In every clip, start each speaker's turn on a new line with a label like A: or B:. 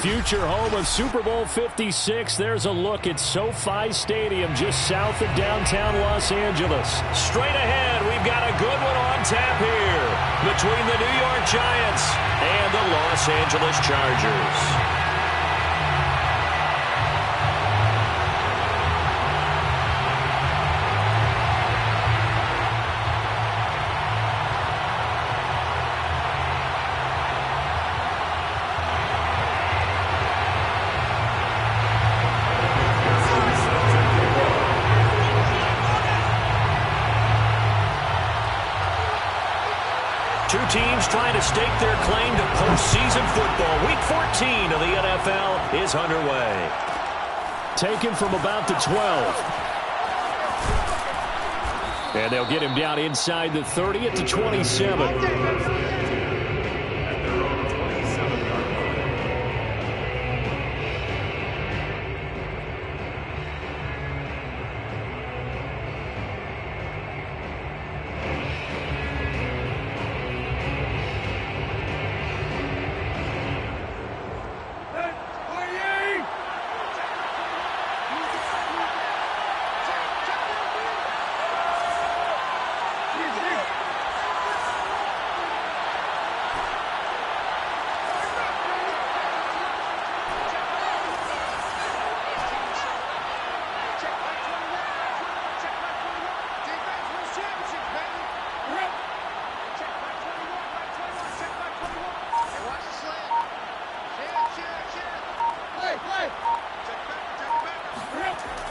A: future home of Super Bowl 56. There's a look at SoFi Stadium just south of downtown Los Angeles. Straight ahead, we've got a good one on tap here between the New York Giants and the Los Angeles Chargers. Two teams trying to stake their claim to postseason football. Week 14 of the NFL is underway. Taken from about the 12. And they'll get him down inside the 30 at the 27.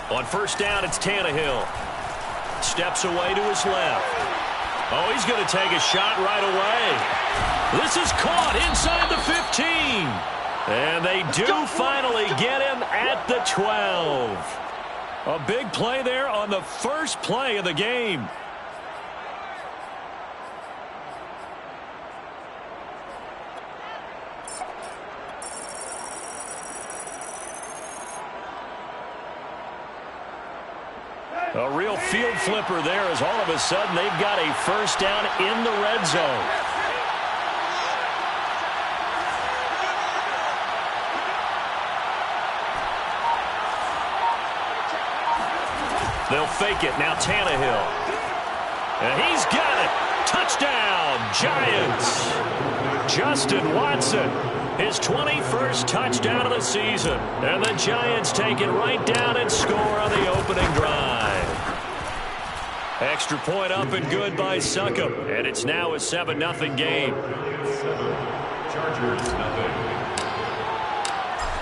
A: On first down, it's Tannehill. Steps away to his left. Oh, he's going to take a shot right away. This is caught inside the 15. And they do finally get him at the 12. A big play there on the first play of the game. A real field flipper there as all of a sudden they've got a first down in the red zone. They'll fake it. Now Tannehill. And he's got it. Touchdown, Giants. Justin Watson. His 21st touchdown of the season. And the Giants take it right down and score on the opening drive. Extra point up and good by Succop. And it's now a 7-0 game.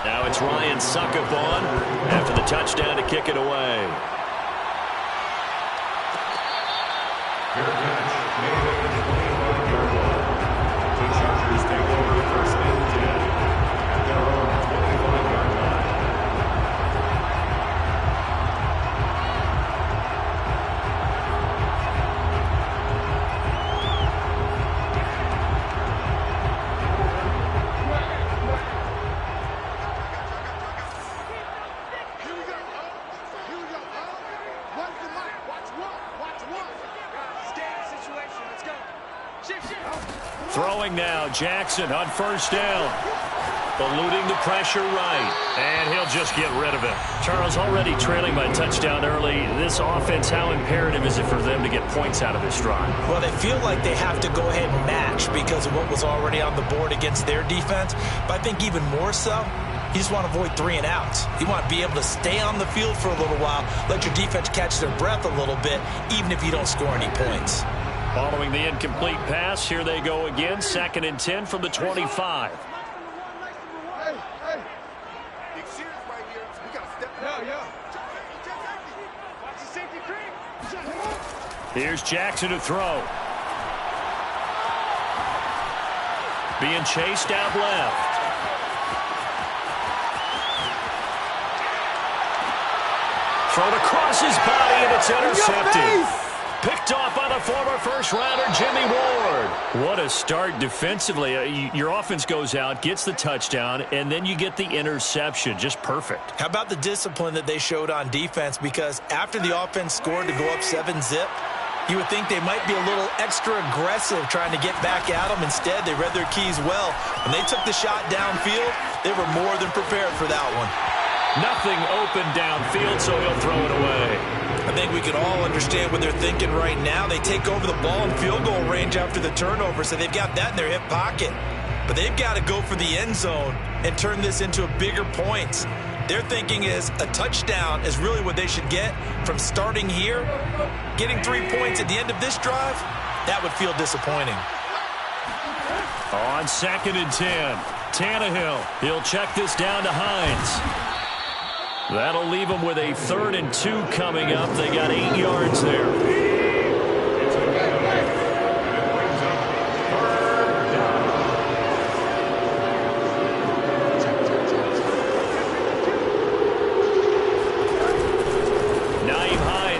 A: Now it's Ryan Succop on after the touchdown to kick it away. Throwing now, Jackson on first down. Eluding the pressure right. And he'll just get rid of it. Charles, already trailing by touchdown early. This offense, how imperative is it for them to get points out of this drive?
B: Well, they feel like they have to go ahead and match because of what was already on the board against their defense. But I think even more so, you just want to avoid 3 and outs. You want to be able to stay on the field for a little while, let your defense catch their breath a little bit, even if you don't score any points.
A: Following the incomplete pass, here they go again. 2nd and 10 from the 25. Here's Jackson to throw. Being chased out left. Thrown across his body, and it's intercepted. Picked off by the former first-rounder Jimmy Ward. What a start defensively. Your offense goes out, gets the touchdown, and then you get the interception. Just perfect.
B: How about the discipline that they showed on defense? Because after the offense scored to go up 7-zip, You would think they might be a little extra aggressive trying to get back at them. Instead, they read their keys well. When they took the shot downfield, they were more than prepared for that one.
A: Nothing open downfield, so he'll throw it away.
B: I think we can all understand what they're thinking right now. They take over the ball in field goal range after the turnover, so they've got that in their hip pocket. But they've got to go for the end zone and turn this into a bigger point. Their thinking is a touchdown is really what they should get from starting here. Getting 3 points at the end of this drive, that would feel disappointing.
A: On 2nd and 10, Tannehill. He'll check this down to Hines. That'll leave them with a 3rd and 2 coming up. They got 8 yards there.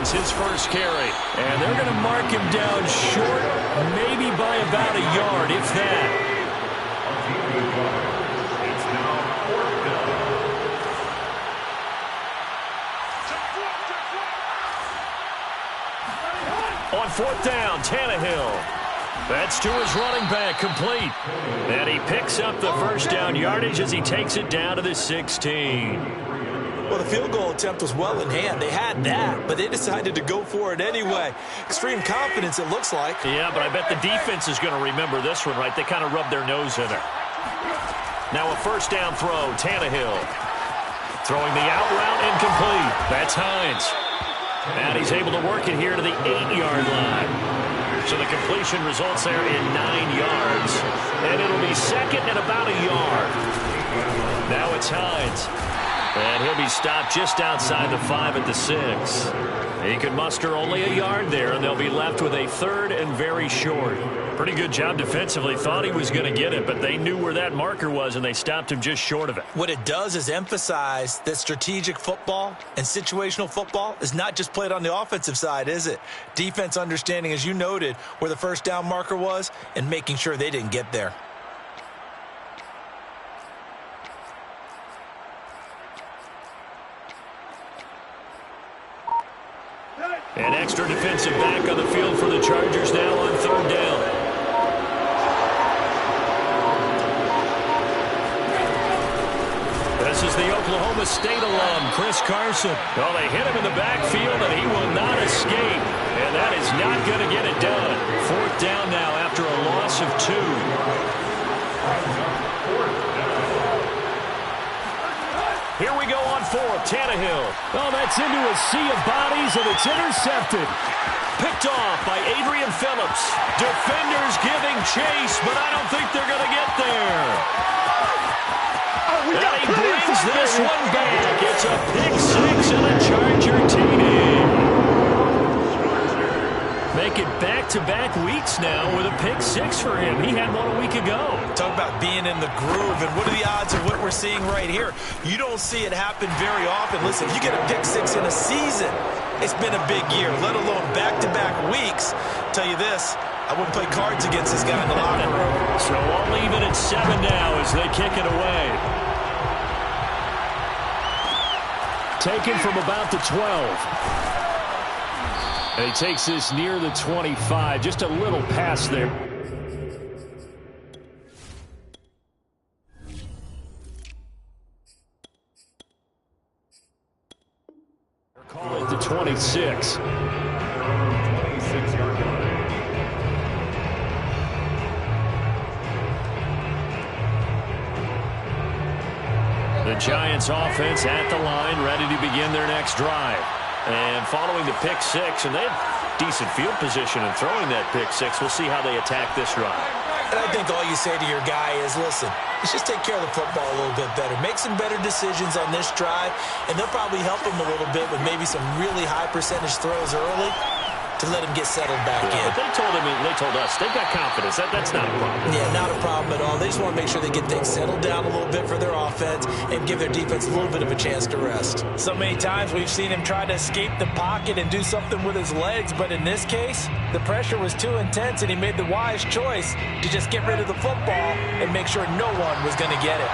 A: His first carry, and they're going to mark him down short, maybe by about a yard, if that. On 4th down, Tannehill. That's to his running back, complete. And he picks up the first down yardage as he takes it down to the 16.
B: Well, the field goal attempt was well in hand. They had that, but they decided to go for it anyway. Extreme confidence, it looks like.
A: Yeah, but I bet the defense is going to remember this one, right? They kind of rubbed their nose in it. Now a 1st down throw, Tannehill. Throwing the out route, incomplete. That's Hines. And he's able to work it here to the 8-yard line. So the completion results there in 9 yards. And it'll be 2nd and about a yard. Now it's Hines. And he'll be stopped just outside the 5 at the 6. He could muster only a yard there, and they'll be left with a 3rd and very short. Pretty good job defensively. Thought he was going to get it, but they knew where that marker was, and they stopped him just short of it.
B: What it does is emphasize that strategic football and situational football is not just played on the offensive side, is it? Defense understanding, as you noted, where the 1st down marker was and making sure they didn't get there.
A: An extra defensive back on the field for the Chargers now on 3rd down. This is the Oklahoma State alum, Chris Carson. Well, they hit him in the backfield, and he will not escape. And that is not going to get it done. 4th down now after a loss of 2. Here we go on 4th, Tannehill. Oh, that's into a sea of bodies, and it's intercepted. Picked off by Adrian Phillips. Defenders giving chase, but I don't think they're going to get there. And he brings this one back. It's a pick 6 and a Charger TD. Make it back-to-back weeks now with a pick 6 for him. He had one a week ago.
B: Talk about being in the groove, and what are the odds of what we're seeing right here? You don't see it happen very often. Listen, if you get a pick 6 in a season, it's been a big year, let alone back-to-back weeks. Tell you this, I wouldn't play cards against this guy in the locker room.
A: So I'll leave it at 7 now as they kick it away. Taken from about the 12. And he takes this near the 25, just a little past there. Call it the 26. 26-yard line. The Giants offense at the line, ready to begin their next drive. And following the pick 6, and they have decent field position in throwing that pick 6. We'll see how they attack this run.
B: And I think all you say to your guy is, listen, let's just take care of the football a little bit better. Make some better decisions on this drive, and they'll probably help him a little bit with maybe some really high percentage throws early to let him get settled back in.
A: But they told him, and they told us, they've got confidence. That's not a problem.
B: Yeah, not a problem at all. They just want to make sure they get things settled down a little bit for their offense and give their defense a little bit of a chance to rest. So many times we've seen him try to escape the pocket and do something with his legs, but in this case, the pressure was too intense, and he made the wise choice to just get rid of the football and make sure no one was going to get it.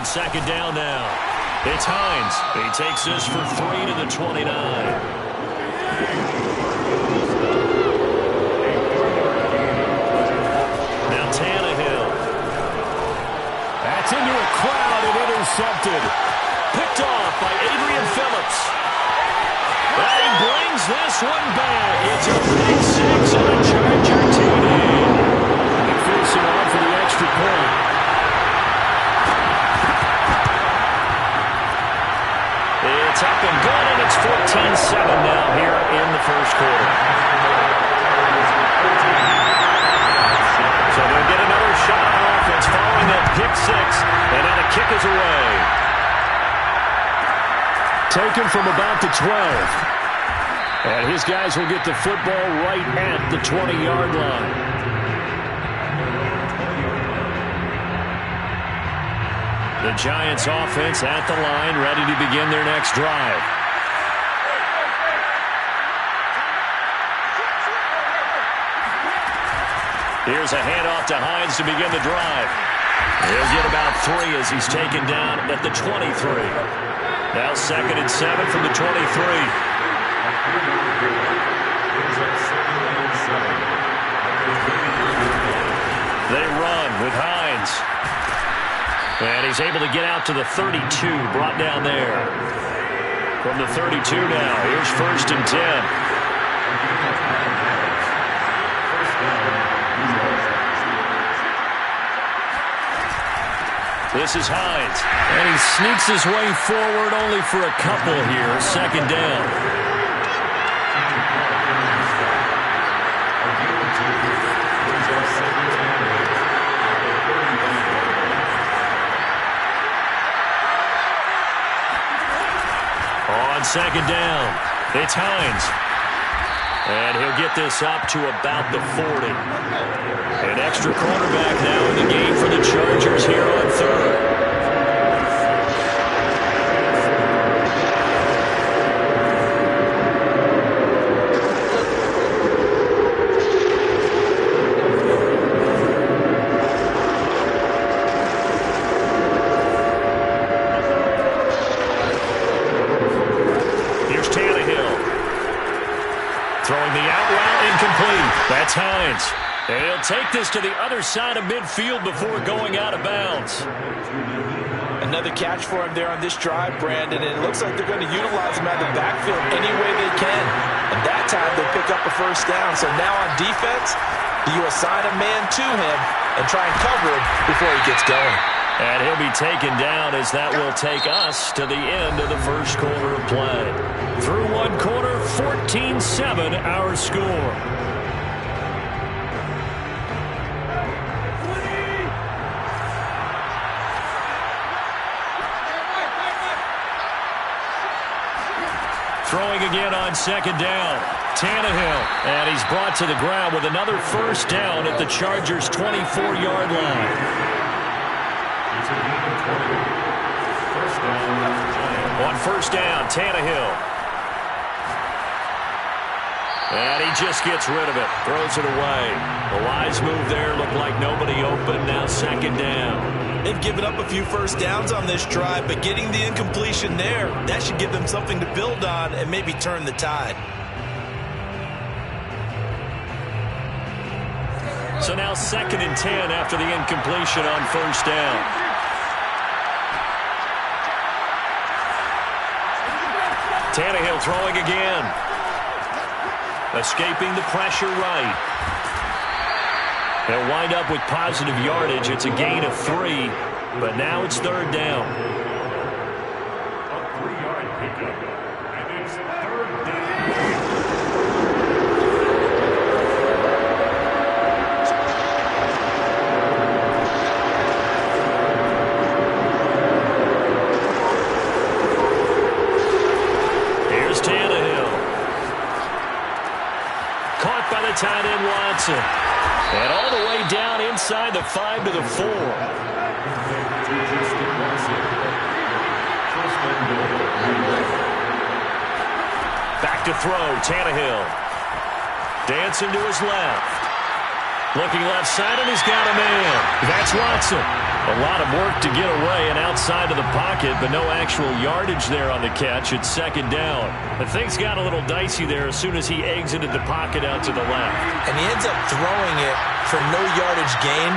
A: On second down now. It's Hines. He takes this for 3 to the 29. Now Tannehill. That's into a crowd and intercepted. Picked off by Adrian Phillips. And he brings this one back. It's a big 6 and a Charger TD. McPherson on for the extra point. It's up and good, and it's 14-7 now here in the first quarter. So they'll get another shot on offense following that pick 6, and now the kick is away. Taken from about the 12. And his guys will get the football right at the 20-yard line. The Giants offense at the line, ready to begin their next drive. Here's a handoff to Hines to begin the drive. He'll get about 3 as he's taken down at the 23. Now 2nd and 7 from the 23. They run with Hines. And he's able to get out to the 32, brought down there. From the 32 now, here's 1st and 10. This is Hines, and he sneaks his way forward only for a couple here, 2nd down. On 2nd down, it's Hines. And he'll get this up to about the 40. An extra quarterback now in the game for the Chargers here on 3rd. That's Hines. And he'll take this to the other side of midfield before going out of bounds.
B: Another catch for him there on this drive, Brandon, and it looks like they're going to utilize him out of the backfield any way they can. And that time they'll pick up a 1st down. So now on defense, you assign a man to him and try and cover him before he gets going.
A: And he'll be taken down as that will take us to the end of the first quarter of play. Through one quarter, 14-7 our score. Throwing again on 2nd down. Tannehill, and he's brought to the ground with another 1st down at the Chargers' 24-yard line. On 1st down, Tannehill. And he just gets rid of it, throws it away. A wise move there, looked like nobody open, now 2nd down.
B: They've given up a few 1st downs on this drive, but getting the incompletion there, that should give them something to build on and maybe turn the tide.
A: So now 2nd and 10 after the incompletion on 1st down. Tannehill throwing again. Escaping the pressure right. They'll wind up with positive yardage. It's a gain of 3, but now it's 3rd down. A 3-yard pickup, and it's 3rd down. Here's Tannehill. Caught by the tight end Watson. And all the way down inside the 5 to the 4. Back to throw, Tannehill. Dancing to his left. Looking left side, and he's got a man. That's Watson. A lot of work to get away and outside of the pocket, but no actual yardage there on the catch. It's second down. But things got a little dicey there as soon as he exited the pocket out to the left.
B: And he ends up throwing it for no yardage gain.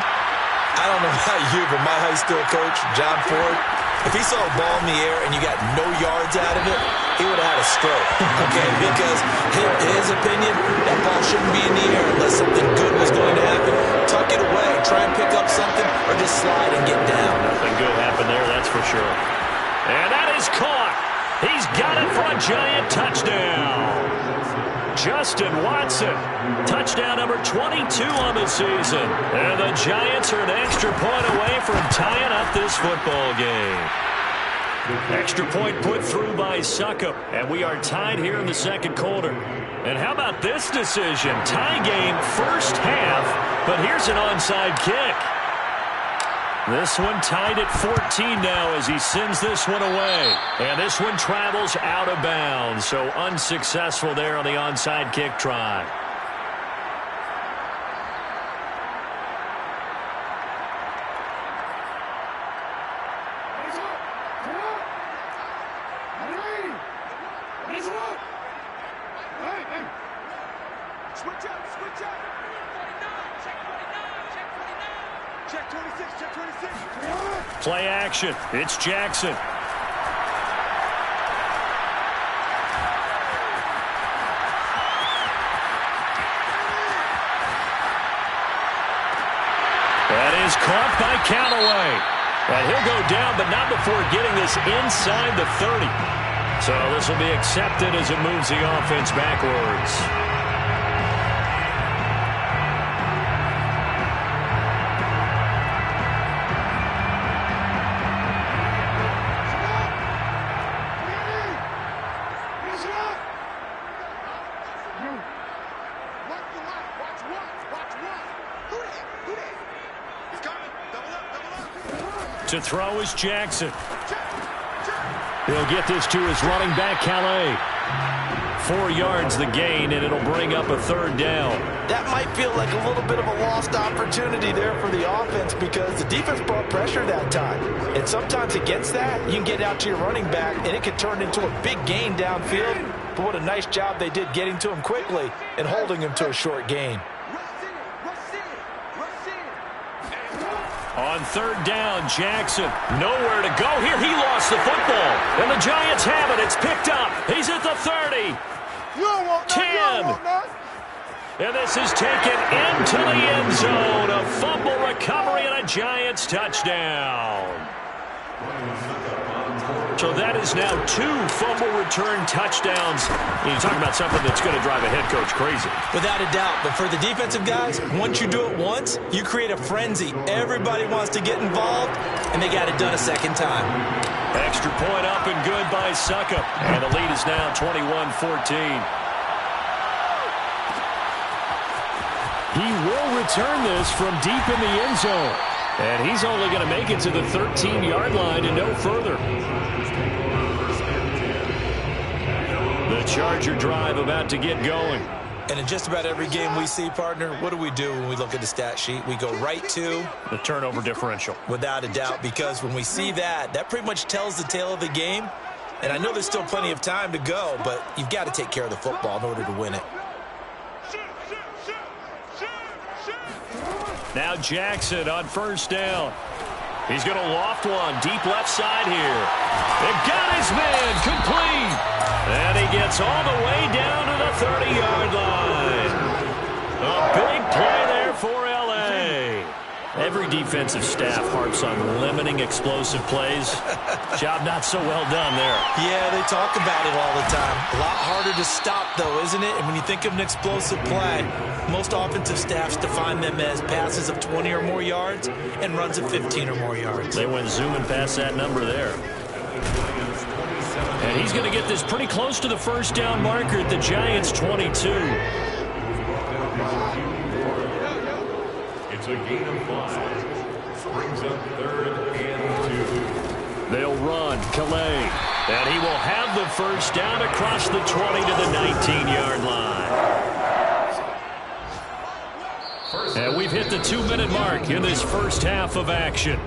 B: I don't know about you, but my high school coach, John Ford, if he saw a ball in the air and you got no yards out of it, he would have had a stroke, okay? Because in his opinion, that ball shouldn't be in the air unless something good was going to happen. Tuck it away, try and pick up something, or just slide and get down.
A: Nothing good happened there, that's for sure. And that is caught. He's got it for a Giant touchdown. Justin Watson, touchdown number 22 on the season. And the Giants are an extra point away from tying up this football game. Extra point put through by Succop, and we are tied here in the second quarter. And how about this decision? Tie game first half, but here's an onside kick. This one tied at 14 now as he sends this one away. And this one travels out of bounds, so unsuccessful there on the onside kick try. Play action. It's Jackson. That is caught by Callaway. And he'll go down, but not before getting this inside the 30. So this will be accepted as it moves the offense backwards. To throw is Jackson. He'll get this to his running back, Calais. 4 yards the gain, and it'll bring up a third down.
B: That might feel like a little bit of a lost opportunity there for the offense because the defense brought pressure that time. And sometimes against that, you can get out to your running back, and it can turn into a big gain downfield. But what a nice job they did getting to him quickly and holding him to a short gain.
A: On third down, Jackson, nowhere to go here. He lost the football, and the Giants have it. It's picked up. He's at the 30. 10. And this is taken into the end zone. A fumble recovery and a Giants touchdown. So that is now 2 fumble return touchdowns. You talk about something that's going to drive a head coach crazy.
B: Without a doubt. But for the defensive guys, once you do it once, you create a frenzy. Everybody wants to get involved, and they got it done a second time.
A: Extra point up and good by Succop. And the lead is now 21-14. He will return this from deep in the end zone. And he's only going to make it to the 13-yard line and no further. The Charger drive about to get going.
B: And in just about every game we see, partner, what do we do when we look at the stat sheet? We go right to
A: the turnover differential.
B: Without a doubt, because when we see that, that pretty much tells the tale of the game. And I know there's still plenty of time to go, but you've got to take care of the football in order to win it.
A: Now Jackson on first down. He's going to loft one deep left side here. They've got his man complete. And he gets all the way down to the 30-yard line. A big play there for L.A. Every defensive staff harps on limiting explosive plays. Job not so well done there.
B: Yeah, they talk about it all the time. A lot harder to stop, though, isn't it? And when you think of an explosive play, most offensive staffs define them as passes of 20 or more yards and runs of 15 or more yards.
A: They went zooming past that number there. And he's going to get this pretty close to the first down marker at the Giants' 22.
C: It's a gain of 5. Brings up 3rd and 2.
A: They'll run. Calais. And he will have the first down across the 20 to the 19-yard line. And we've hit the 2-minute mark in this first half of action.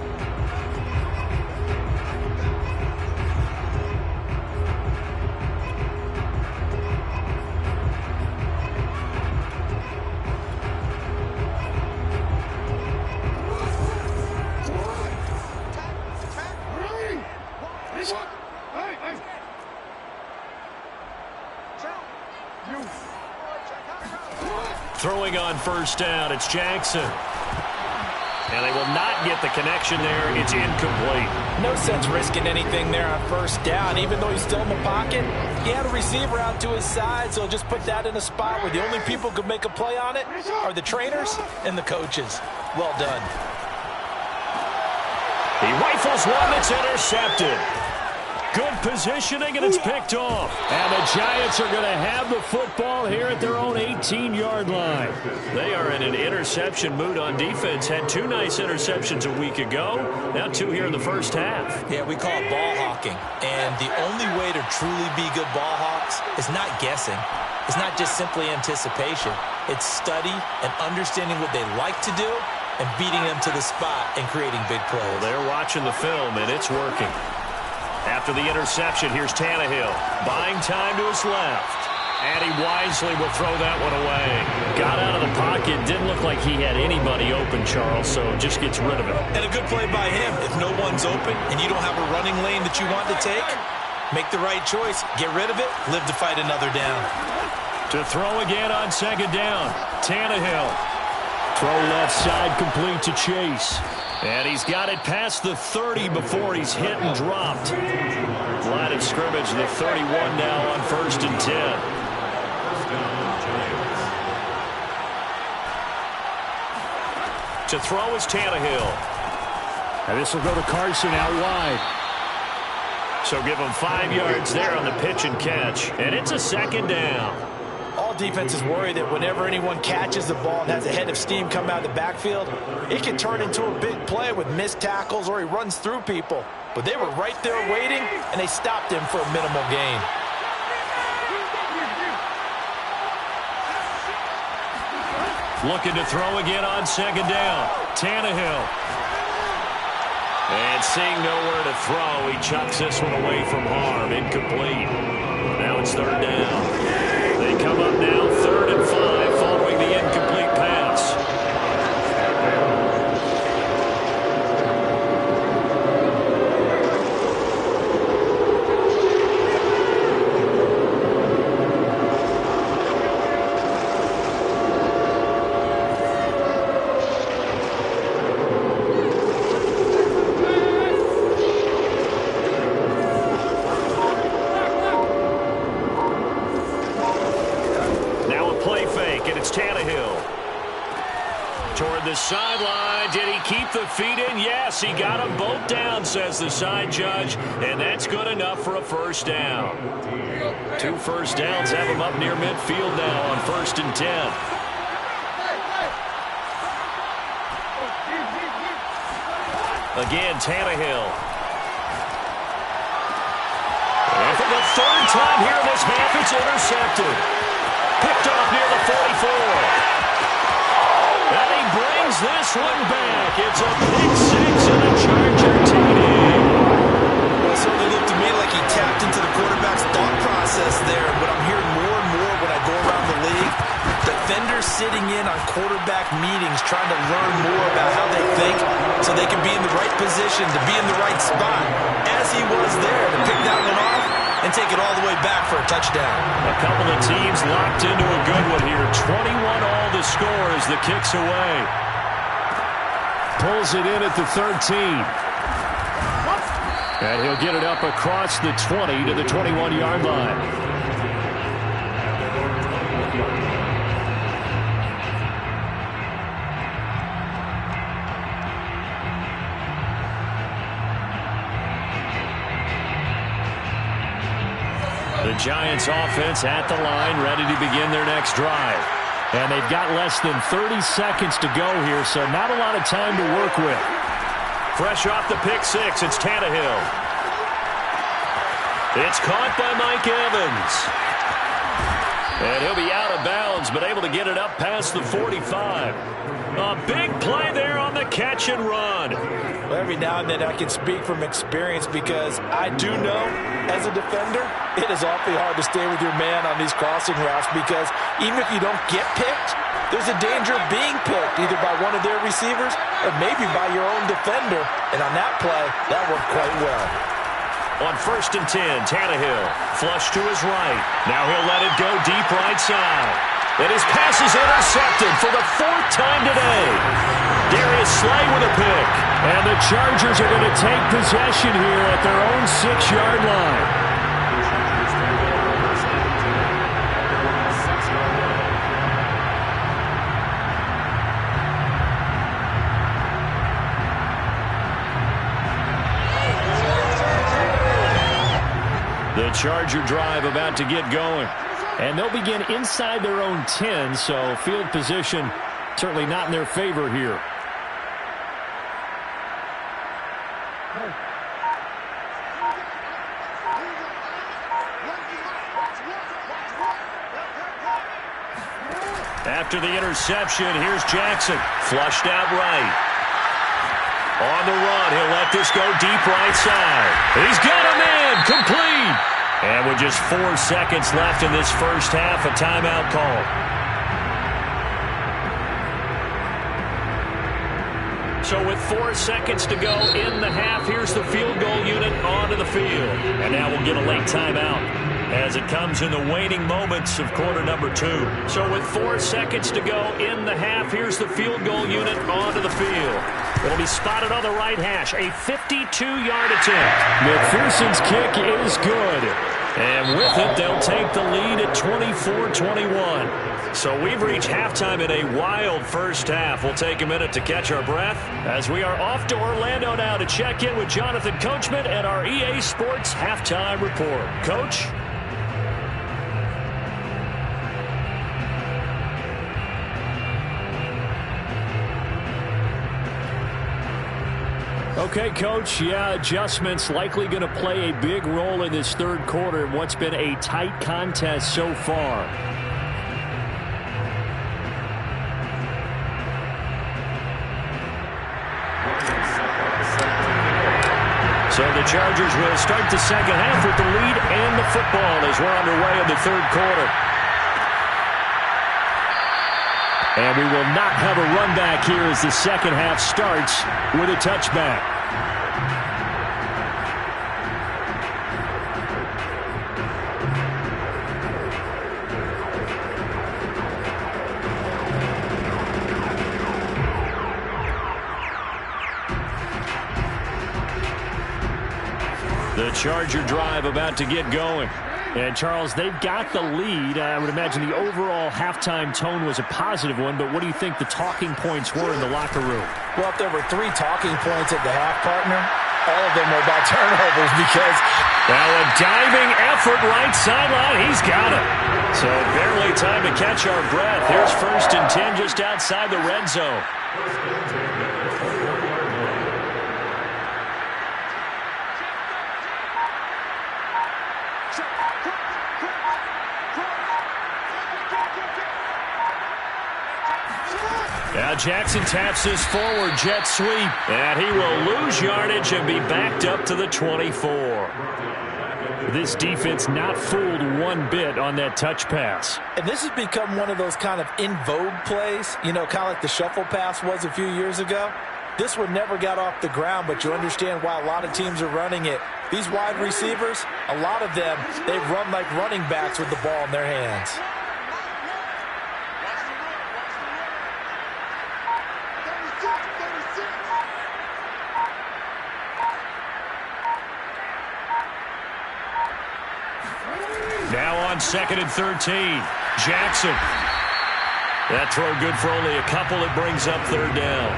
A: throwing on first down. It's Jackson. And they will not get the connection there. It's incomplete.
B: No sense risking anything there on first down. Even though he's still in the pocket, he had a receiver out to his side, so just put that in a spot where the only people who could make a play on it are the trainers and the coaches. Well done.
A: He rifles one that's intercepted. Good positioning, and it's picked off. And the Giants are going to have the football here at their own 18-yard line. They are in an interception mood on defense. Had 2 nice interceptions a week ago. Now 2 here in the first half.
B: Yeah, we call it ball hawking. And the only way to truly be good ball hawks is not guessing. It's not just simply anticipation. It's study and understanding what they like to do and beating them to the spot and creating big plays.
A: Well, they're watching the film, and it's working. After the interception, here's Tannehill. Buying time to his left. And he wisely will throw that one away. Got out of the pocket. Didn't look like he had anybody open, Charles, so just gets rid of it.
B: And a good play by him. If no one's open and you don't have a running lane that you want to take, make the right choice. Get rid of it. Live to fight another down.
A: To throw again on second down. Tannehill. Throw left side complete to Chase. And he's got it past the 30 before he's hit and dropped. Line of scrimmage, the 31 now on 1st and 10. To throw is Tannehill.
D: And this will go to Carson out wide.
A: So give him 5 yards there on the pitch and catch. And it's a second down.
B: All defenses worry that whenever anyone catches the ball and has a head of steam come out of the backfield, it can turn into a big play with missed tackles or he runs through people. But they were right there waiting, and they stopped him for a minimal gain.
A: Looking to throw again on second down. Tannehill. And seeing nowhere to throw, he chucks this one away from harm. Incomplete. Now it's 3rd down. They come up now 3rd and 5 following the incomplete pass. Sideline, did he keep the feet in? Yes, he got them both down, says the side judge, and that's good enough for a first down. 2 first downs have him up near midfield now on 1st and 10. Again, Tannehill. And for the 3rd time here in this half, it's intercepted. Picked off near the 44. And he brings this one back. It's a pick 6 and a Charger TD.
B: Well, it certainly looked to me like he tapped into the quarterback's thought process there. What I'm hearing more and more when I go around the league, defenders sitting in on quarterback meetings trying to learn more about how they think so they can be in the right position to be in the right spot, as he was there to pick that one off and take it all the way back for a touchdown.
A: A couple of teams locked into a good one here. 21 all the score as the kick's away.
D: Pulls it in at the 13. And he'll get it up across the 20 to the 21-yard line.
A: The Giants offense at the line, ready to begin their next drive.
D: And they've got less than 30 seconds to go here, so not a lot of time to work with.
A: Fresh off the pick 6, it's Tannehill. It's caught by Mike Evans. And he'll be out of bounds, but able to get it up past the 45. A big play there on the catch and run.
B: Well, every now and then I can speak from experience because I do know, as a defender, it is awfully hard to stay with your man on these crossing routes because even if you don't get picked, there's a danger of being picked either by one of their receivers or maybe by your own defender. And on that play, that worked quite well.
A: On 1st and 10, Tannehill flush to his right. Now he'll let it go deep right side. And his pass is intercepted for the 4th time today. Darius Slay with a pick.
D: And the Chargers are going to take possession here at their own 6-yard line. The Charger drive about to get going. And they'll begin inside their own 10, so field position certainly not in their favor here.
A: After the interception, here's Jackson. Flushed out right. On the run, he'll let this go deep right side. He's got a man, complete. And with just 4 seconds left in this first half, a timeout call. So with 4 seconds to go in the half, here's the field goal unit onto the field. And now we'll get a late timeout as it comes in the waning moments of quarter number 2. So with 4 seconds to go in the half, here's the field goal unit onto the field. It'll be spotted on the right hash, a 52-yard attempt.
D: McPherson's kick is good.
A: And with it, they'll take the lead at 24-21. So we've reached halftime in a wild first half. We'll take a minute to catch our breath as we are off to Orlando now to check in with Jonathan Coachman and our EA Sports Halftime Report. Coach?
D: Okay, Coach, yeah, adjustments likely going to play a big role in this third quarter in what's been a tight contest so far.
A: So the Chargers will start the second half with the lead and the football as we're underway in the third quarter.
D: And we will not have a run back here as the second half starts with a touchback.
A: The Charger drive about to get going.
D: And, Charles, they've got the lead. I would imagine the overall halftime tone was a positive one, but what do you think the talking points were in the locker room?
B: Well, if there were 3 talking points at the half, partner, all of them were about turnovers because...
A: Well, a diving effort right sideline. He's got it. So barely time to catch our breath. Here's 1st and 10 just outside the red zone. Now Jackson taps this forward jet sweep, and he will lose yardage and be backed up to the 24.
D: This defense not fooled one bit on that touch pass.
B: And this has become one of those kind of in vogue plays, you know, kind of like the shuffle pass was a few years ago. This one never got off the ground, but you understand why a lot of teams are running it. These wide receivers, a lot of them, they run like running backs with the ball in their hands.
A: Now on 2nd and 13. Jackson. That throw good for only a couple. It brings up 3rd down.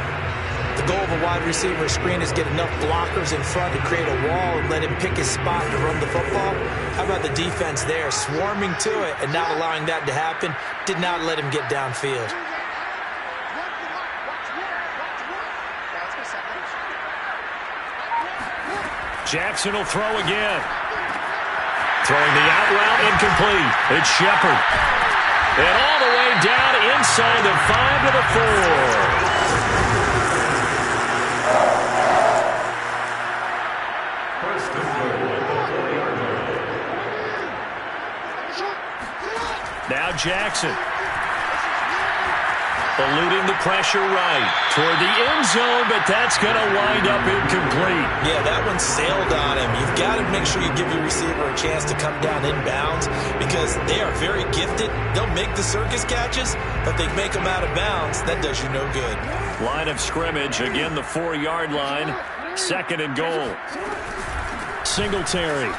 B: The goal of a wide receiver screen is get enough blockers in front to create a wall and let him pick his spot to run the football. How about the defense there, swarming to it and not allowing that to happen? Did not let him get downfield.
A: Jackson will throw again. Throwing the out route incomplete. It's Shepard. And all the way down inside the 5 to the 4. Now Jackson. Eluding the pressure right toward the end zone, but that's going to wind up incomplete.
B: Yeah, that one sailed on him. You've got to make sure you give your receiver a chance to come down inbounds because they are very gifted. They'll make the circus catches, but they make them out of bounds. That does you no good.
D: Line of scrimmage, again the 4-yard line. 2nd and goal. Singletary.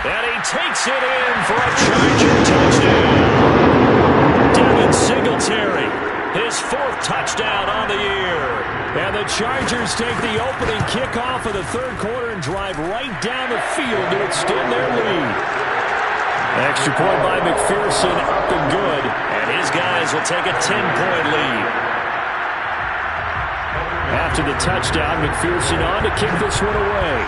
A: And he takes it in for a Charger touchdown. Devin Singletary, his 4th touchdown on the year.
D: And the Chargers take the opening kickoff of the 3rd quarter and drive right down the field to extend their lead. Extra point by McPherson, up and good.
A: And his guys will take a 10-point lead.
D: After the touchdown, McPherson on to kick this one away.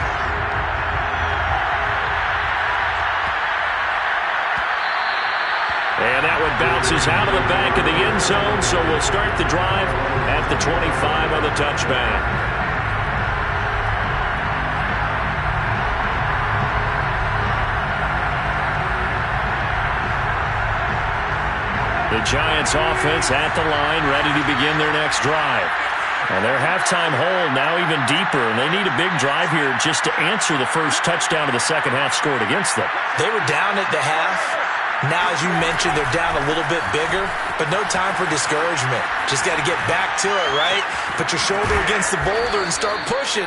A: And that one bounces out of the back of the end zone, so we'll start the drive at the 25 on the touchback. The Giants offense at the line, ready to begin their next drive. And their halftime hole now even deeper, and they need a big drive here just to answer the first touchdown of the second half scored against them.
B: They were down at the half. Now, as you mentioned, they're down a little bit bigger, but no time for discouragement. Just got to get back to it, right? Put your shoulder against the boulder and start pushing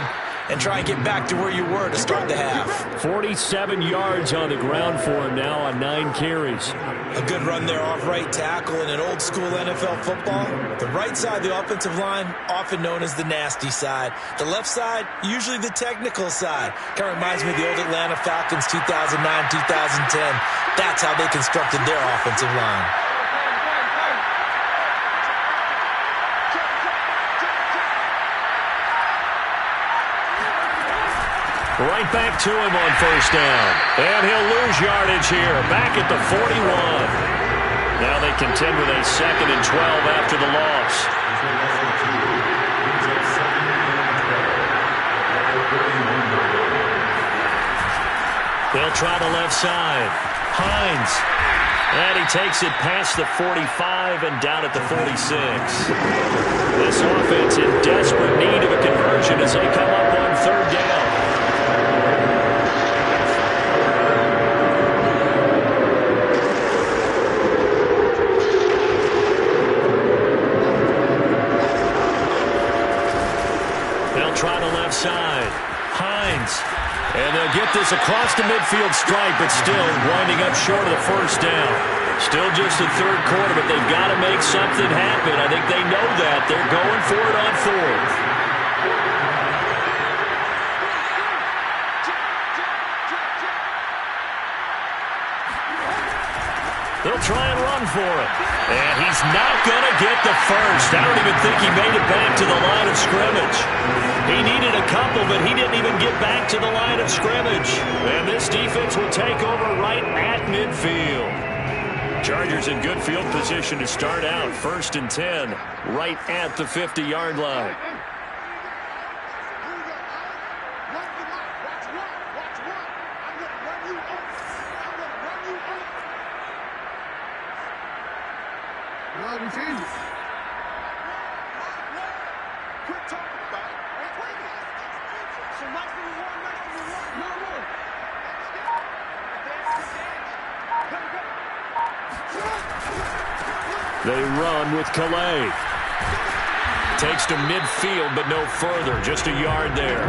B: and try and get back to where you were to start the half.
D: 47 yards on the ground for him now on 9 carries.
B: A good run there off right tackle in an old-school NFL football. The right side of the offensive line, often known as the nasty side. The left side, usually the technical side. Kind of reminds me of the old Atlanta Falcons 2009, 2010. That's how they constructed their offensive line.
A: Right back to him on first down. And he'll lose yardage here. Back at the 41.
D: Now they contend with a 2nd and 12 after the loss.
A: They'll try the left side. Hines. And he takes it past the 45 and down at the 46. This offense in desperate need of a conversion as they come up on 3rd down. Try the left side. Hines. And they'll get this across the midfield stripe, but still winding up short of the first down. Still just the 3rd quarter, but they've got to make something happen. I think they know that. They're going for it on 4th. They'll try and run for it. And he's not going to get the first. I don't even think he made it back to the line of scrimmage. He needed a couple, but he didn't even get back to the line of scrimmage. And this defense will take over right at midfield. Chargers in good field position to start out. 1st and 10, right at the 50-yard line. They run with Calais. Takes to midfield, but no further. Just a yard there.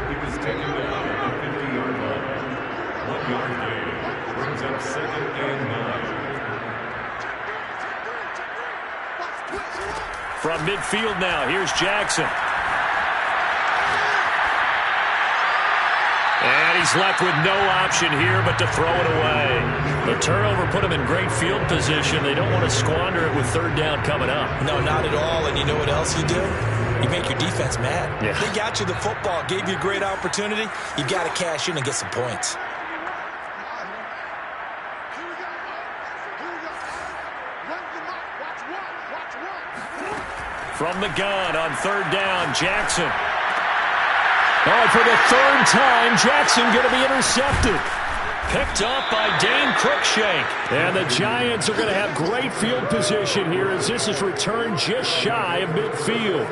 C: He was taken down at the 50-yard line. 1 yard gain. Brings up 2nd and 9.
A: From midfield now, here's Jackson. And he's left with no option here but to throw it away. The turnover put him in great field position. They don't want to squander it with 3rd down coming up.
B: No, not at all. And you know what else you do? You make your defense mad.
A: Yeah.
B: They got you the football, gave you a great opportunity. You got to cash in and get some points.
A: From the gun on 3rd down, Jackson. Oh, for the 3rd time, Jackson going to be intercepted. Picked up by Dane Cruikshank.
D: And the Giants are going to have great field position here as this is returned just shy of midfield.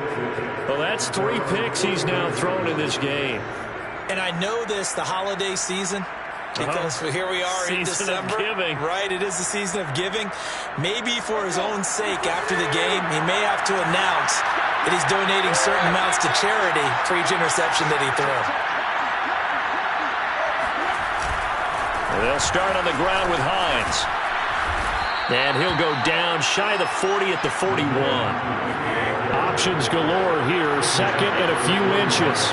A: Well, that's 3 picks he's now thrown in this game.
B: And I know this, the holiday season, because here we are in December.
A: Season of giving.
B: Right, it is the season of giving. Maybe for his own sake after the game, he may have to announce that he's donating certain amounts to charity for each interception that he throws.
A: They'll start on the ground with Hines. And he'll go down shy of the 40 at the 41.
D: Options galore here, second and a few inches.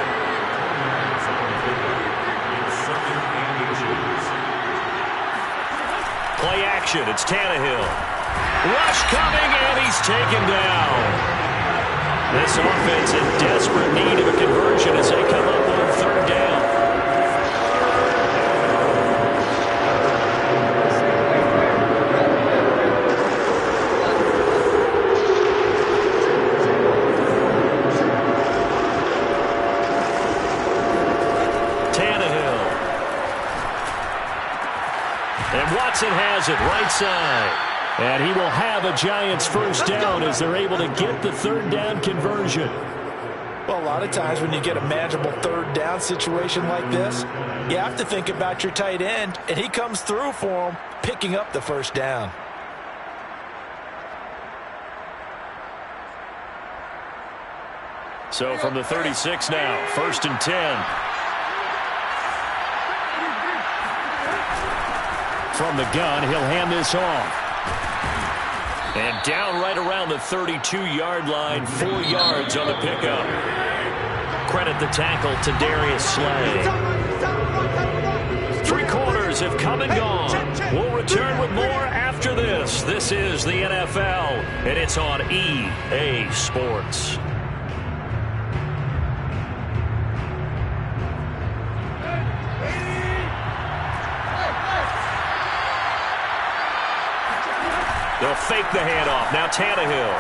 A: Play action, it's Tannehill. Rush coming, and he's taken down. This offense in desperate need of a conversion as they come up on 3rd down. Watson has it right side.
D: And he will have a Giants first down as they're able to get the 3rd down conversion.
B: Well, a lot of times when you get a manageable 3rd down situation like this, you have to think about your tight end, and he comes through for him, picking up the 1st down.
A: So from the 36 now, 1st and 10.
D: From the gun, he'll hand this off.
A: And down right around the 32-yard line, 4 yards on the pickup. Credit the tackle to Darius Slay. 3 quarters have come and gone. We'll return with more after this. This is the NFL, and it's on EA Sports. They'll fake the handoff. Now Tannehill.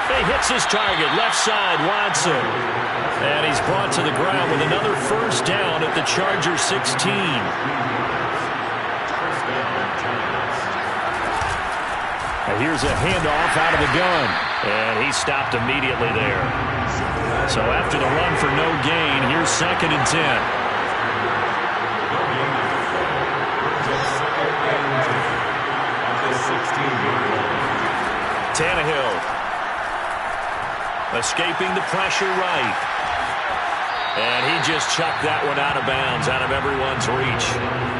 A: He hits his target. Left side, Watson. And he's brought to the ground with another 1st down at the Chargers 16.
D: And here's a handoff out of the gun.
A: And he stopped immediately there. So after the run for no gain, here's 2nd and 10. Tannehill escaping the pressure right. And he just chucked that one out of bounds, out of everyone's reach.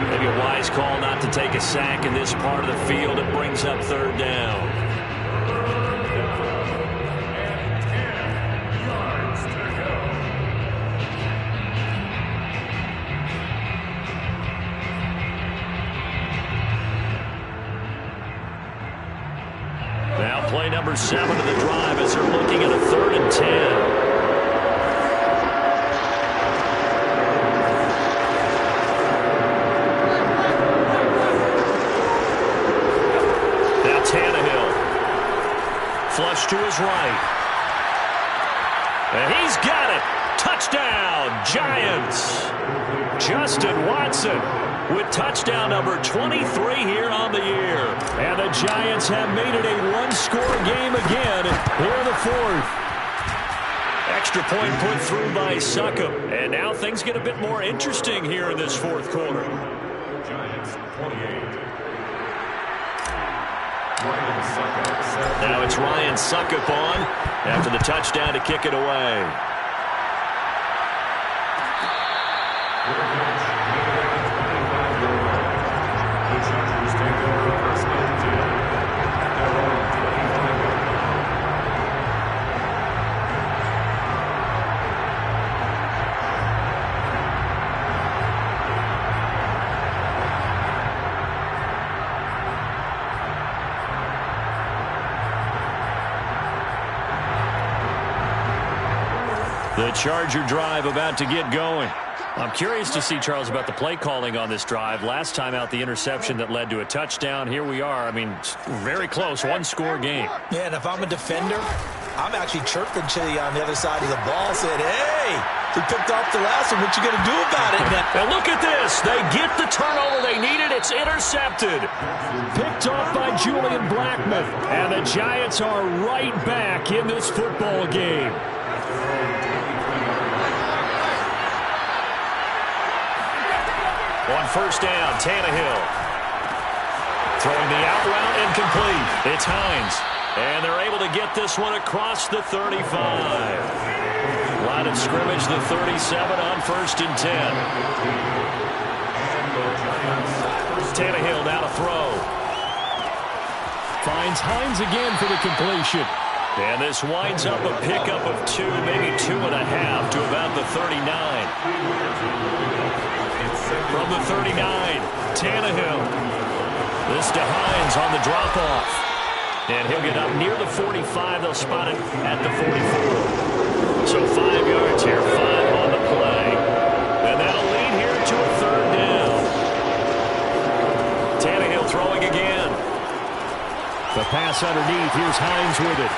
A: Maybe a wise call not to take a sack in this part of the field. It brings up 3rd down. Play number 7 of the drive as they're looking at a 3rd and 10. Now Tannehill. Flush to his right. And he's got it. Touchdown, Giants. Justin Watson with touchdown number 23 here on the year.
D: And the Giants have made it a 1-score game again here in the 4th.
A: Extra point put through by Succop. And now things get a bit more interesting here in this 4th quarter.
C: Giants 28.
A: Now it's Ryan Succop on after the touchdown to kick it away. The Charger drive about to get going. I'm curious to see, Charles, about the play calling on this drive. Last time out, the interception that led to a touchdown. Here we are. I mean, very close, 1-score game.
B: Yeah, and if I'm a defender, I'm actually chirping Chili on the other side of the ball, saying, hey, he picked off the last one. What you going to do about it?
A: And look at this. They get the turnover they needed. It's intercepted.
D: Picked off by Julian Blackmon. And the Giants are right back in this football game.
A: On first down, Tannehill. Throwing the out route incomplete. It's Hines. And they're able to get this one across the 35. Line of scrimmage, the 37 on first and 10. Tannehill now to throw.
D: Finds Hines again for the completion.
A: And this winds up a pickup of 2, maybe 2.5 to about the 39. From the 39, Tannehill. This to Hines on the drop-off. And he'll get up near the 45. They'll spot it at the 44. So 5 yards here, 5 on the play. And that'll lead here to a third down. Tannehill throwing again.
D: The pass underneath. Here's Hines with it.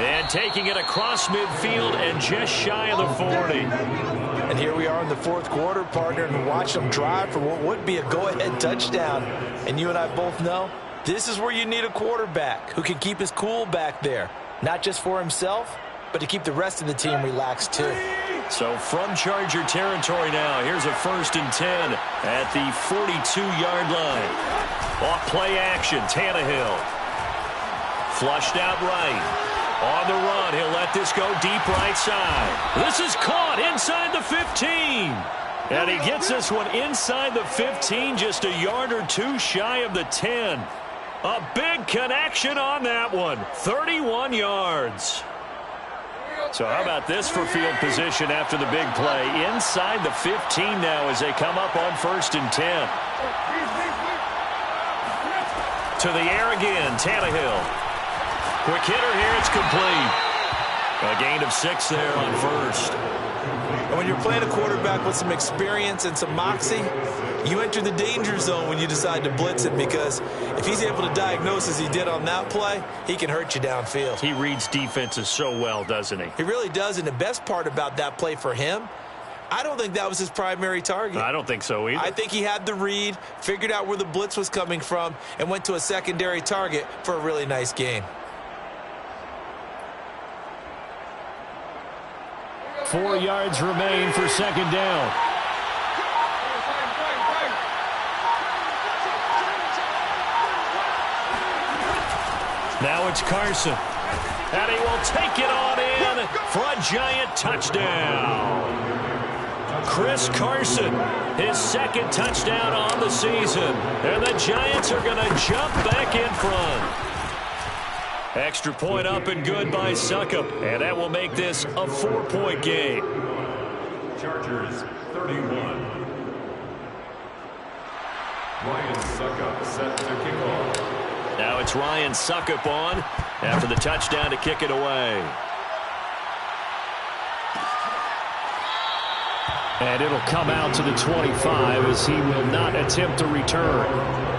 A: And taking it across midfield and just shy of the 40.
B: And here we are in the fourth quarter, partner, and watch them drive for what would be a go-ahead touchdown. And you and I both know this is where you need a quarterback who can keep his cool back there. Not just for himself, but to keep the rest of the team relaxed too.
A: So from Charger territory now, here's a first and 10 at the 42-yard line. Off play action, Tannehill. Flushed out right. On the run, he'll let this go deep right side. This is caught inside the 15. And he gets this one inside the 15, just a yard or two shy of the 10. A big connection on that one, 31 yards. So how about this for field position after the big play? Inside the 15 now as they come up on first and 10. To the air again, Tannehill. Quick hitter here, it's complete. A gain of 6 there on first.
B: And when you're playing a quarterback with some experience and some moxie, you enter the danger zone when you decide to blitz him, because if he's able to diagnose as he did on that play, he can hurt you downfield.
A: He reads defenses so well, doesn't he?
B: He really does, and the best part about that play for him, I don't think that was his primary target.
A: I don't think so either.
B: I think he had the read, figured out where the blitz was coming from, and went to a secondary target for a really nice gain.
D: 4 yards remain for second down. Now it's Carson. And he will take it on in for a Giant touchdown. Chris Carson, his second touchdown on the season. And the Giants are going to jump back in front. Extra point up and good by Succop. And that will make this a 4-point game.
C: Chargers 31. Ryan Succop set to kick off.
A: Now it's Ryan Succop on after the touchdown to kick it away.
D: And it'll come out to the 25 as he will not attempt to return.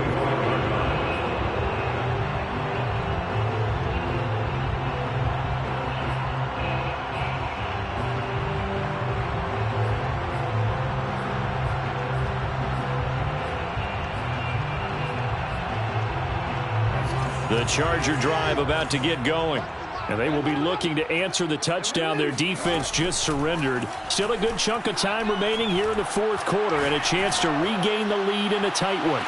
A: The Charger drive about to get going.
D: And they will be looking to answer the touchdown their defense just surrendered. Still a good chunk of time remaining here in the fourth quarter and a chance to regain the lead in a tight one.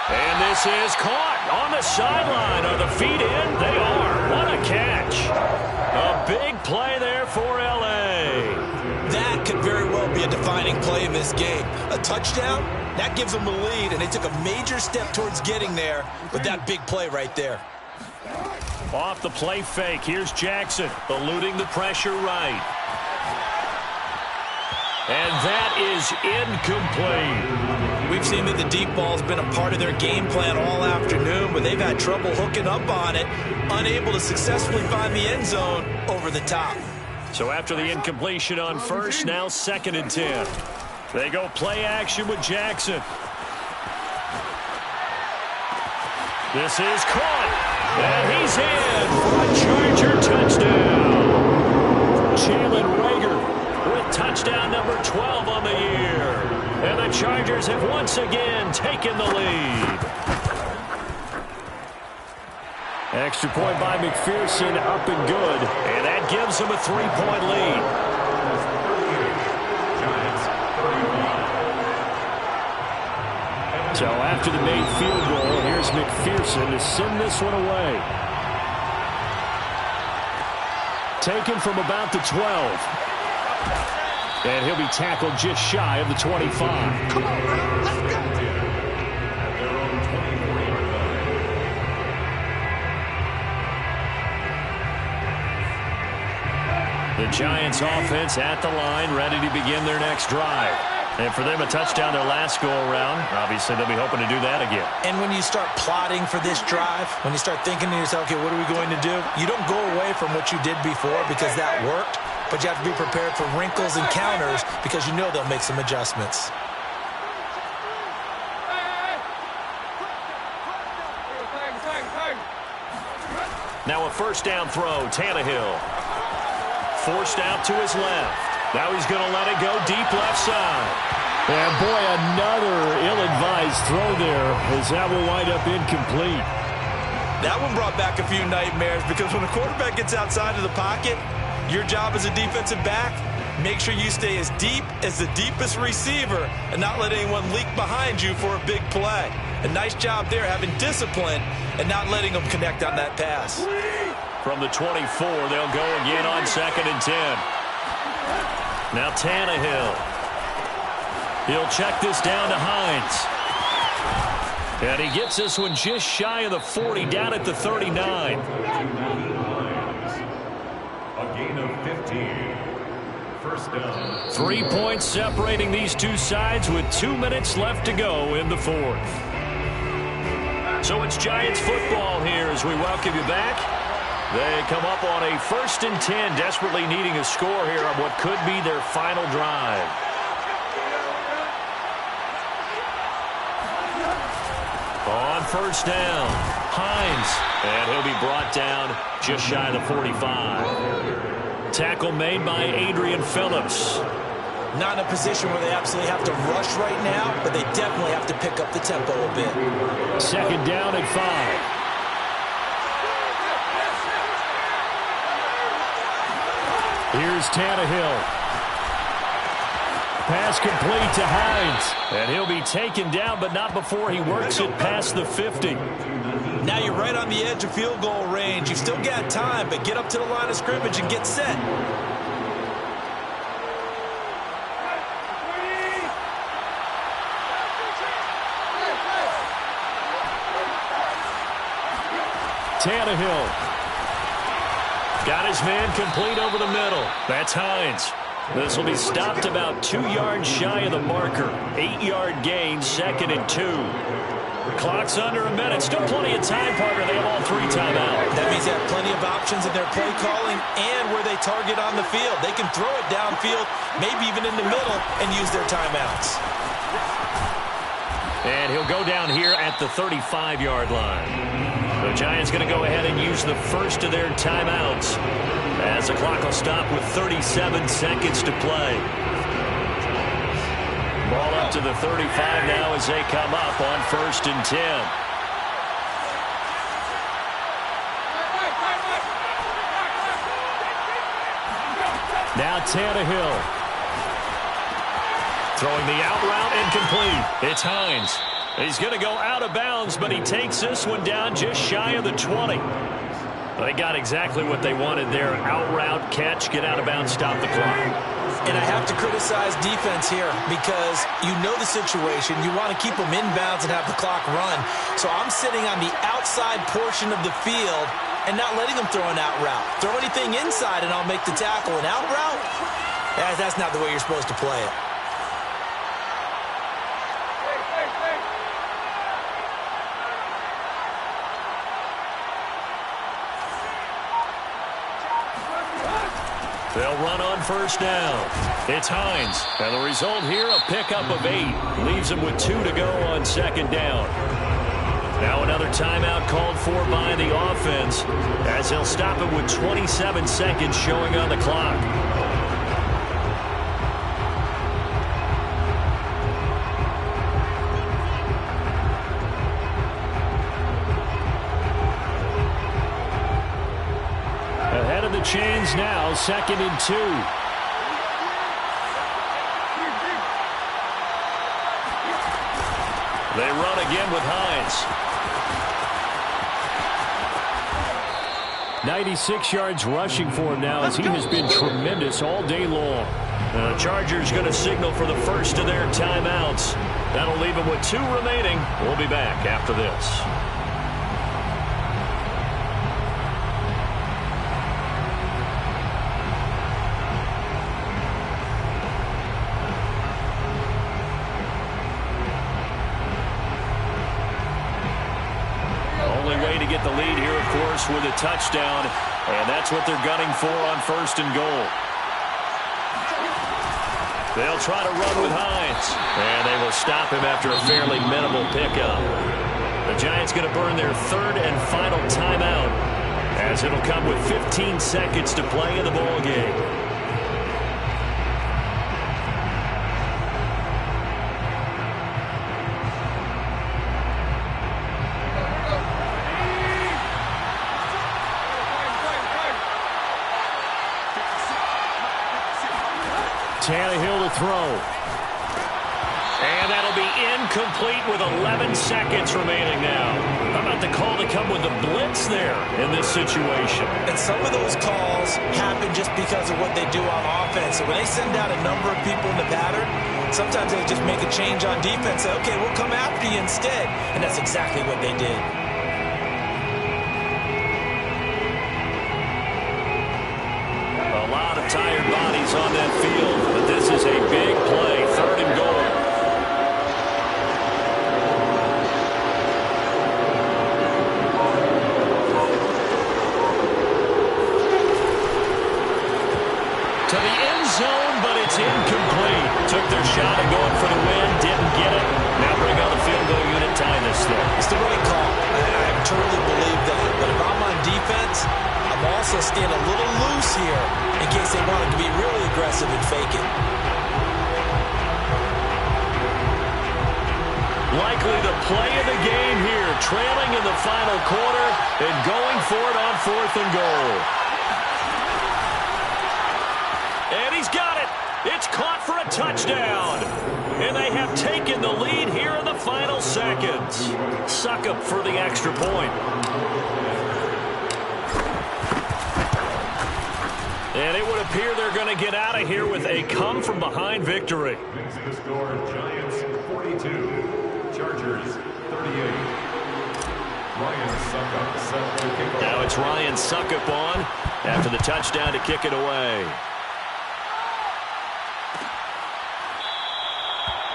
A: And this is caught on the sideline. Are the feet in? They are. What a catch. A big play there for L.A.
B: That could very well be a defining play in this game. A touchdown, that gives them the lead, and they took a major step towards getting there with that big play right there.
A: Off the play fake, here's Jackson, eluding the pressure right. And that is incomplete.
B: We've seen that the deep ball's been a part of their game plan all afternoon, but they've had trouble hooking up on it, unable to successfully find the end zone over the top.
A: So after the incompletion on first, now second and 10. They go play action with Jackson. This is caught.
D: And he's in for a Charger touchdown. Jalen Reagor with touchdown number 12 on the year. And the Chargers have once again taken the lead. Extra point by McPherson, up and good. And that gives them a 3-point lead. So after the made field goal, here's McPherson to send this one away. Taken from about the 12. And he'll be tackled just shy of the 25.
C: Come on, bro. Let's go. Their own 24-yard line.
D: The Giants offense at the line, ready to begin their next drive. And for them, a touchdown their last go-around. Obviously, they'll be hoping to do that again.
B: And when you start plotting for this drive, when you start thinking to yourself, okay, what are we going to do? You don't go away from what you did before because that worked, but you have to be prepared for wrinkles and counters because you know they'll make some adjustments.
D: Now a first down throw, Tannehill. Forced out to his left. Now he's going to let it go deep left side.
A: And boy, another ill-advised throw there as that will wind up incomplete.
B: That one brought back a few nightmares because when the quarterback gets outside of the pocket, your job as a defensive back, make sure you stay as deep as the deepest receiver and not let anyone leak behind you for a big play. A nice job there having discipline and not letting them connect on that pass.
D: From the 24, they'll go again on 2nd and 10. Now Tannehill. He'll check this down to Hines. And he gets this one just shy of the 40, down at the 39.
C: A gain of 15. First down.
D: 3 points separating these two sides with 2 minutes left to go in the fourth. So it's Giants football here as we welcome you back. They come up on a 1st and 10, desperately needing a score here on what could be their final drive. On first down, Hines, and he'll be brought down just shy of the 45. Tackle made by Adrian Phillips.
B: Not in a position where they absolutely have to rush right now, but they definitely have to pick up the tempo a bit.
D: 2nd down at 5. Here's Tannehill. Pass complete to Hines. And he'll be taken down, but not before he works it past the 50.
B: Now you're right on the edge of field goal range. You've still got time, but get up to the line of scrimmage and get set.
D: Tannehill. Got his man complete over the middle. That's Hines. This will be stopped about 2 yards shy of the marker. 8-yard gain, 2nd and 2. Clock's under a minute. Still plenty of time, partner. They have all 3 timeouts.
B: That means they have plenty of options in their play calling and where they target on the field. They can throw it downfield, maybe even in the middle, and use their timeouts.
D: And he'll go down here at the 35-yard line. The Giants going to go ahead and use the first of their timeouts as the clock will stop with 37 seconds to play. Ball up to the 35 now as they come up on 1st and 10. Now Tannehill. Throwing the out route incomplete. It's Hines. He's going to go out of bounds, but he takes this one down just shy of the 20. They got exactly what they wanted there. Out route, catch, get out of bounds, stop the clock.
B: And I have to criticize defense here because you know the situation. You want to keep them inbounds and have the clock run. So I'm sitting on the outside portion of the field and not letting them throw an out route. Throw anything inside and I'll make the tackle. An out route? That's not the way you're supposed to play it.
D: They'll run on first down. It's Hines. And the result here, a pickup of 8. Leaves them with 2 to go on 2nd down.
A: Now another timeout called for by the offense as he'll stop it with 27 seconds showing on the clock. Ahead of the chains now, 2nd and 2. They run again with Hines. 96 yards rushing for him now as he has been tremendous all day long. The Chargers going to signal for the first of their timeouts. That'll leave him with 2 remaining. We'll be back after this. Get the lead here, of course, with a touchdown, and that's what they're gunning for on 1st and goal. They'll try to run with Hines, and they will stop him after a fairly minimal pickup. The Giants going to burn their 3rd and final timeout as it'll come with 15 seconds to play in the ball game. Tannehill to throw. And that'll be incomplete with 11 seconds remaining now. How about the call to come with the blitz there in this situation?
B: And some of those calls happen just because of what they do on offense. So when they send out a number of people in the pattern, sometimes they just make a change on defense. Say, okay, we'll come after you instead. And that's exactly what they did.
A: Tired bodies on that field, but this is a big play, 3rd and goal. To the end zone, but it's incomplete. Took their shot at going for the win, didn't get it. Now bring on the field goal unit, tie this thing.
B: It's the right call. I truly believe that. But if I'm on defense, I'm also staying a little loose here in case they wanted to be really aggressive and fake it.
A: Likely the play of the game here, trailing in the final quarter and going for it on 4th and goal. And he's got it. It's caught for a touchdown. And they have taken the lead here in the final seconds. Succop for the extra point. And it would appear they're going to get out of here with a come-from-behind victory.
C: Brings the score, Giants 42, Chargers 38. Ryan Succop set for the kickoff.
A: Now it's Ryan Succop on after the touchdown to kick it away.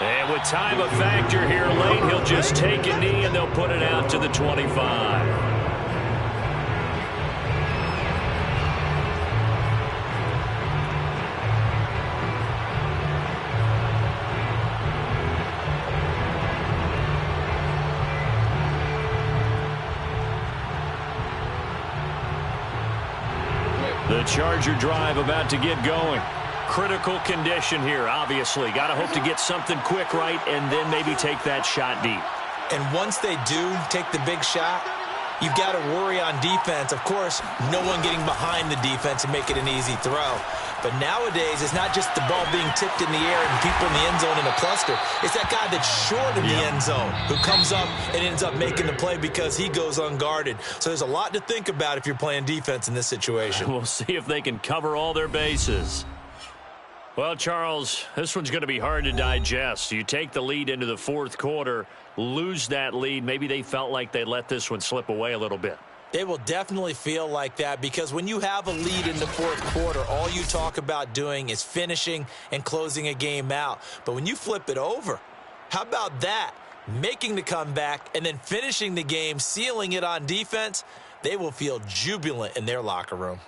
A: And with time a factor here late, he'll just take a knee and they'll put it out to the 25. The Charger drive about to get going. Critical condition here, obviously. Got to hope to get something quick right and then maybe take that shot deep.
B: And once they do take the big shot, you've got to worry on defense. Of course, no one getting behind the defense and make it an easy throw. But nowadays, it's not just the ball being tipped in the air and people in the end zone in a cluster. It's that guy that's short in the end zone who comes up and ends up making the play because he goes unguarded. So there's a lot to think about if you're playing defense in this situation.
A: We'll see if they can cover all their bases. Well, Charles, this one's going to be hard to digest. You take the lead into the 4th quarter, lose that lead. Maybe they felt like they let this one slip away a little bit.
B: They will definitely feel like that because when you have a lead in the 4th quarter, all you talk about doing is finishing and closing a game out. But when you flip it over, how about that? Making the comeback and then finishing the game, sealing it on defense, they will feel jubilant in their locker room.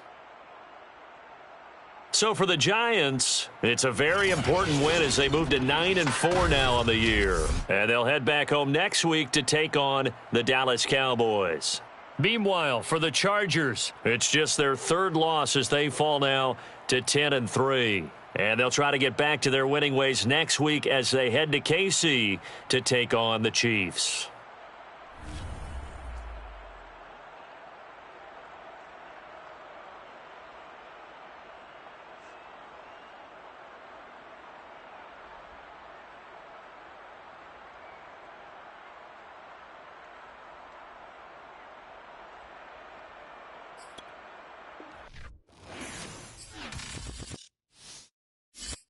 A: So for the Giants, it's a very important win as they move to 9-4 now on the year. And they'll head back home next week to take on the Dallas Cowboys. Meanwhile, for the Chargers, it's just their third loss as they fall now to 10-3. And they'll try to get back to their winning ways next week as they head to KC to take on the Chiefs.